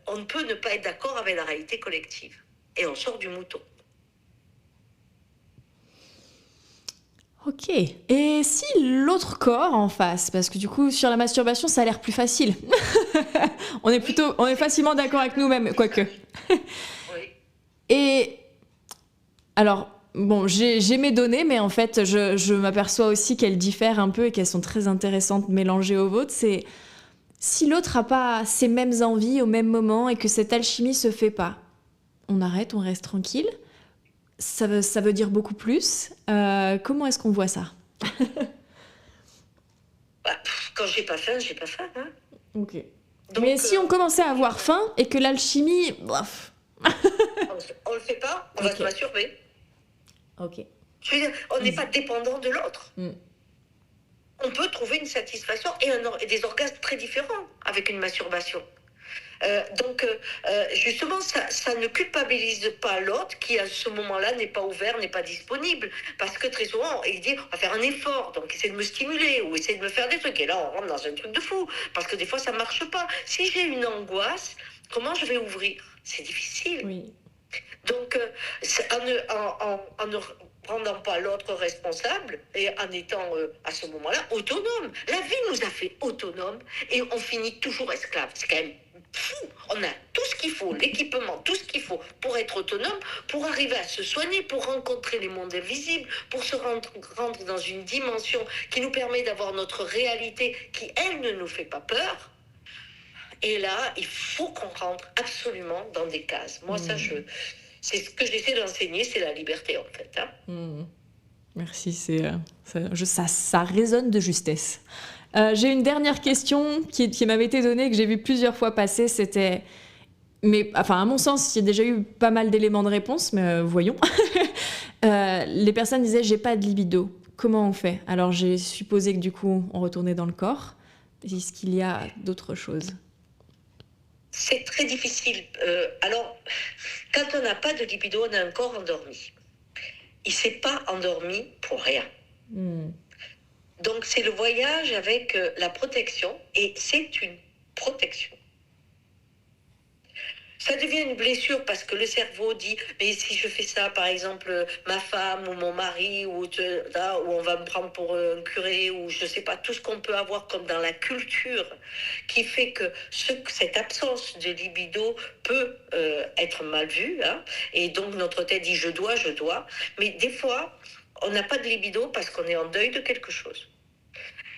[SPEAKER 3] on ne peut ne pas être d'accord avec la réalité collective. Et on sort du mouton.
[SPEAKER 2] Ok. Et si l'autre corps en face, parce que du coup sur la masturbation ça a l'air plus facile. on est facilement d'accord avec nous-mêmes, quoique. Oui. Et alors bon, j'ai mes données, mais en fait je m'aperçois aussi qu'elles diffèrent un peu et qu'elles sont très intéressantes mélangées aux vôtres. C'est si l'autre a pas ces mêmes envies au même moment et que cette alchimie se fait pas, on arrête, on reste tranquille. Ça veut dire beaucoup plus. Comment est-ce qu'on voit ça?
[SPEAKER 3] Quand j'ai pas faim, j'ai pas faim. Hein.
[SPEAKER 2] Ok. Donc, mais si on commençait à avoir faim et que l'alchimie... Bref.
[SPEAKER 3] on le fait pas, on va se masturber.
[SPEAKER 2] Ok.
[SPEAKER 3] Je veux dire, on n'est pas dépendant de l'autre. On peut trouver une satisfaction et des orgasmes très différents avec une masturbation. Donc, justement, ça ne culpabilise pas l'autre qui, à ce moment-là, n'est pas ouvert, n'est pas disponible. Parce que très souvent, il dit, on va faire un effort, donc essayer de me stimuler ou essayer de me faire des trucs. Et là, on rentre dans un truc de fou. Parce que des fois, ça ne marche pas. Si j'ai une angoisse, comment je vais ouvrir? C'est difficile. Oui. Donc, en ne rendant pas l'autre responsable et en étant à ce moment-là autonome. La vie nous a fait autonomes et on finit toujours esclave. C'est quand même fou. On a tout ce qu'il faut, l'équipement, tout ce qu'il faut pour être autonome, pour arriver à se soigner, pour rencontrer les mondes invisibles, pour se rendre dans une dimension qui nous permet d'avoir notre réalité qui, elle, ne nous fait pas peur. Et là, il faut qu'on rentre absolument dans des cases. Moi, c'est ce que j'essaie d'enseigner, c'est la liberté, en fait. Hein.
[SPEAKER 2] Merci, ça résonne de justesse. J'ai une dernière question qui m'avait été donnée, que j'ai vu plusieurs fois passer, c'était... Mais enfin, à mon sens, il y a déjà eu pas mal d'éléments de réponse, mais voyons. Les personnes disaient « j'ai pas de libido ». Comment on fait? Alors j'ai supposé que du coup, on retournait dans le corps. Est-ce qu'il y a d'autres choses?
[SPEAKER 3] C'est très difficile. Alors, quand on n'a pas de libido, on a un corps endormi. Il ne s'est pas endormi pour rien. Donc c'est le voyage avec la protection, et c'est une protection. Ça devient une blessure parce que le cerveau dit « mais si je fais ça, par exemple, ma femme ou mon mari, ou on va me prendre pour un curé, ou je ne sais pas, tout ce qu'on peut avoir comme dans la culture, qui fait que cette absence de libido peut être mal vue, hein, et donc notre tête dit « je dois », mais des fois, on n'a pas de libido parce qu'on est en deuil de quelque chose.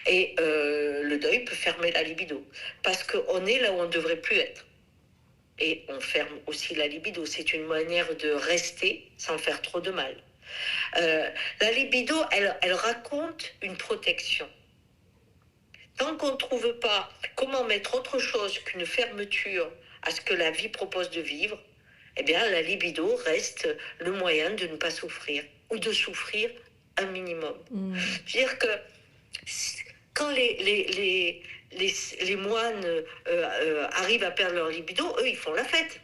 [SPEAKER 3] Et le deuil peut fermer la libido, parce qu'on est là où on ne devrait plus être. Et on ferme aussi la libido. C'est une manière de rester sans faire trop de mal. La libido, elle raconte une protection. Tant qu'on ne trouve pas comment mettre autre chose qu'une fermeture à ce que la vie propose de vivre, eh bien, la libido reste le moyen de ne pas souffrir, ou de souffrir un minimum. Je veux dire que quand les moines arrivent à perdre leur libido, eux, ils font la fête.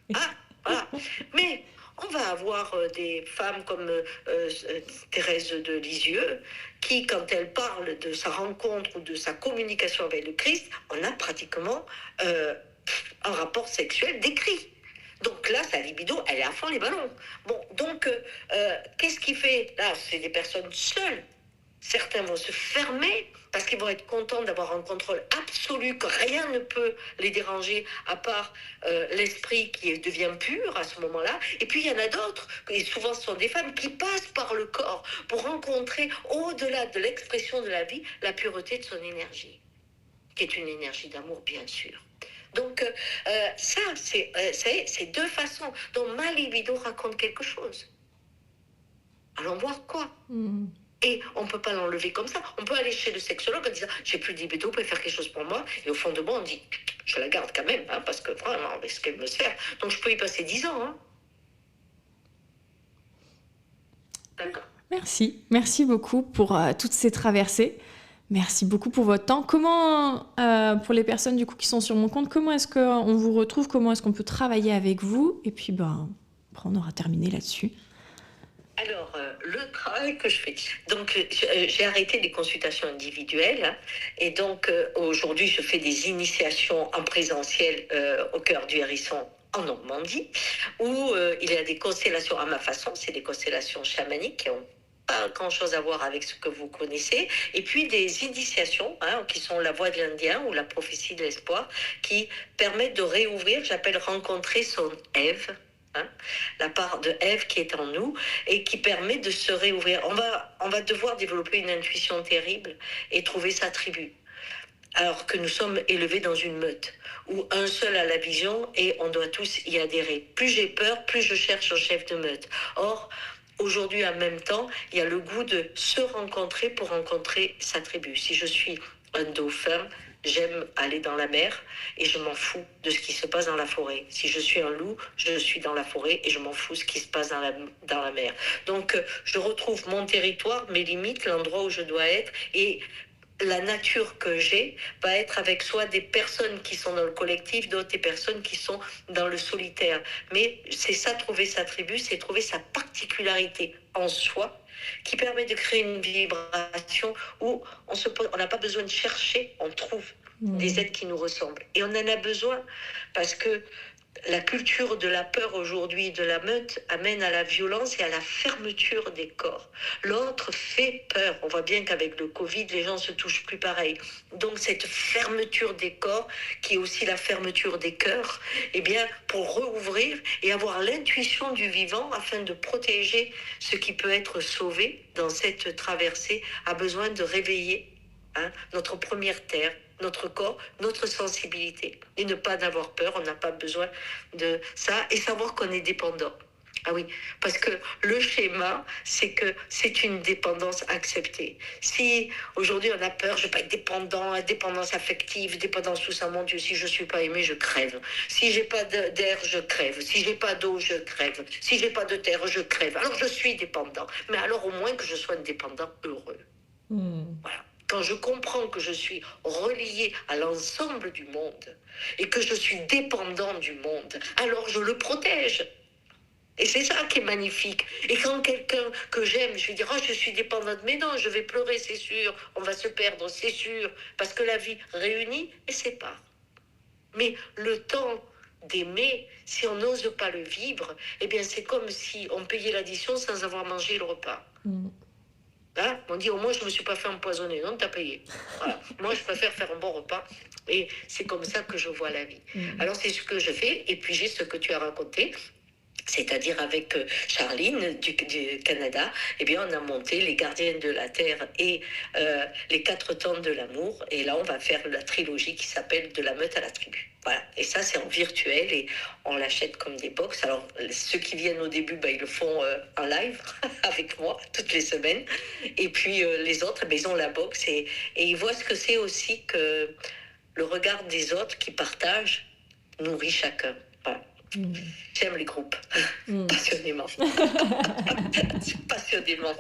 [SPEAKER 3] Voilà. Mais on va avoir des femmes comme Thérèse de Lisieux, qui, quand elle parle de sa rencontre ou de sa communication avec le Christ, on a pratiquement un rapport sexuel décrit. Donc là, sa libido, elle est à fond les ballons. Bon, donc, qu'est-ce qui fait? Là, c'est des personnes seules. Certains vont se fermer parce qu'ils vont être contents d'avoir un contrôle absolu, que rien ne peut les déranger à part l'esprit qui devient pur à ce moment-là. Et puis il y en a d'autres, et souvent ce sont des femmes, qui passent par le corps pour rencontrer, au-delà de l'expression de la vie, la pureté de son énergie, qui est une énergie d'amour, bien sûr. Donc ça, c'est deux façons dont ma libido raconte quelque chose. Allons voir quoi. Et on ne peut pas l'enlever comme ça. On peut aller chez le sexologue en disant « j'ai plus de libido, vous pouvez faire quelque chose pour moi ?» Et au fond de moi, on dit « je la garde quand même, hein, parce que vraiment, ce qu'elle me sert. » Donc je peux y passer 10 ans. Hein. D'accord.
[SPEAKER 2] Merci beaucoup pour toutes ces traversées. Merci beaucoup pour votre temps. Comment, pour les personnes du coup qui sont sur mon compte, comment est-ce qu'on vous retrouve? Comment est-ce qu'on peut travailler avec vous? Et puis, après, on aura terminé là-dessus.
[SPEAKER 3] Alors, le travail que je fais, donc j'ai arrêté les consultations individuelles, hein, et donc aujourd'hui je fais des initiations en présentiel au cœur du Hérisson en Normandie, où il y a des constellations à ma façon, c'est des constellations chamaniques qui ont pas grand-chose à voir avec ce que vous connaissez, et puis des initiations, hein, qui sont la voie de l'Indien ou la prophétie de l'espoir, qui permettent de réouvrir, j'appelle rencontrer son Ève, hein, la part de Ève qui est en nous et qui permet de se réouvrir. On va devoir développer une intuition terrible et trouver sa tribu. Alors que nous sommes élevés dans une meute où un seul a la vision et on doit tous y adhérer. Plus j'ai peur, plus je cherche un chef de meute. Or, aujourd'hui, en même temps, il y a le goût de se rencontrer pour rencontrer sa tribu. Si je suis un dauphin, j'aime aller dans la mer et je m'en fous de ce qui se passe dans la forêt. Si je suis un loup, je suis dans la forêt et je m'en fous de ce qui se passe dans la mer. Donc, je retrouve mon territoire, mes limites, l'endroit où je dois être, et la nature que j'ai va être avec soit des personnes qui sont dans le collectif, d'autres des personnes qui sont dans le solitaire. Mais c'est ça, trouver sa tribu, c'est trouver sa particularité en soi, qui permet de créer une vibration où on n'a pas besoin de chercher, on trouve des êtres qui nous ressemblent. Et on en a besoin parce que la culture de la peur aujourd'hui, de la meute, amène à la violence et à la fermeture des corps. L'autre fait peur. On voit bien qu'avec le Covid, les gens se touchent plus pareil. Donc cette fermeture des corps, qui est aussi la fermeture des cœurs, eh bien, pour rouvrir et avoir l'intuition du vivant afin de protéger ce qui peut être sauvé dans cette traversée, a besoin de réveiller, hein, notre première terre, notre corps, notre sensibilité, et ne pas avoir peur. On n'a pas besoin de ça, et savoir qu'on est dépendant. Ah oui, parce que le schéma, c'est que c'est une dépendance acceptée. Si aujourd'hui on a peur, je ne vais pas être dépendant, dépendance affective, dépendance tout ça, mon Dieu, si je ne suis pas aimé, je crève. Si j'ai pas d'air, je crève. Si j'ai pas d'eau, je crève. Si j'ai pas de terre, je crève. Alors je suis dépendant. Mais alors au moins que je sois un dépendant heureux. Voilà. Quand je comprends que je suis relié à l'ensemble du monde et que je suis dépendant du monde, alors je le protège. Et c'est ça qui est magnifique. Et quand quelqu'un que j'aime, je vais dire, oh, je suis dépendante, mais non, je vais pleurer, c'est sûr, on va se perdre, c'est sûr, parce que la vie réunit et sépare. Mais le temps d'aimer, si on n'ose pas le vivre, eh bien c'est comme si on payait l'addition sans avoir mangé le repas. Hein, on dit, au moins je ne me suis pas fait empoisonner, non, t'as payé. Voilà. Moi, je préfère faire un bon repas. Et c'est comme ça que je vois la vie. Alors, c'est ce que je fais. Et puis, j'ai ce que tu as raconté. C'est-à-dire avec Charline du Canada, eh bien, on a monté Les Gardiennes de la Terre et Les Quatre Temps de l'amour. Et là, on va faire la trilogie qui s'appelle De la meute à la tribu. Voilà. Et ça, c'est en virtuel et on l'achète comme des box. Alors, ceux qui viennent au début, ils le font en live avec moi toutes les semaines. Et puis, les autres, ils ont la box et ils voient ce que c'est aussi que le regard des autres qui partagent nourrit chacun. Voilà. J'aime les groupes, passionnément. Passionnément.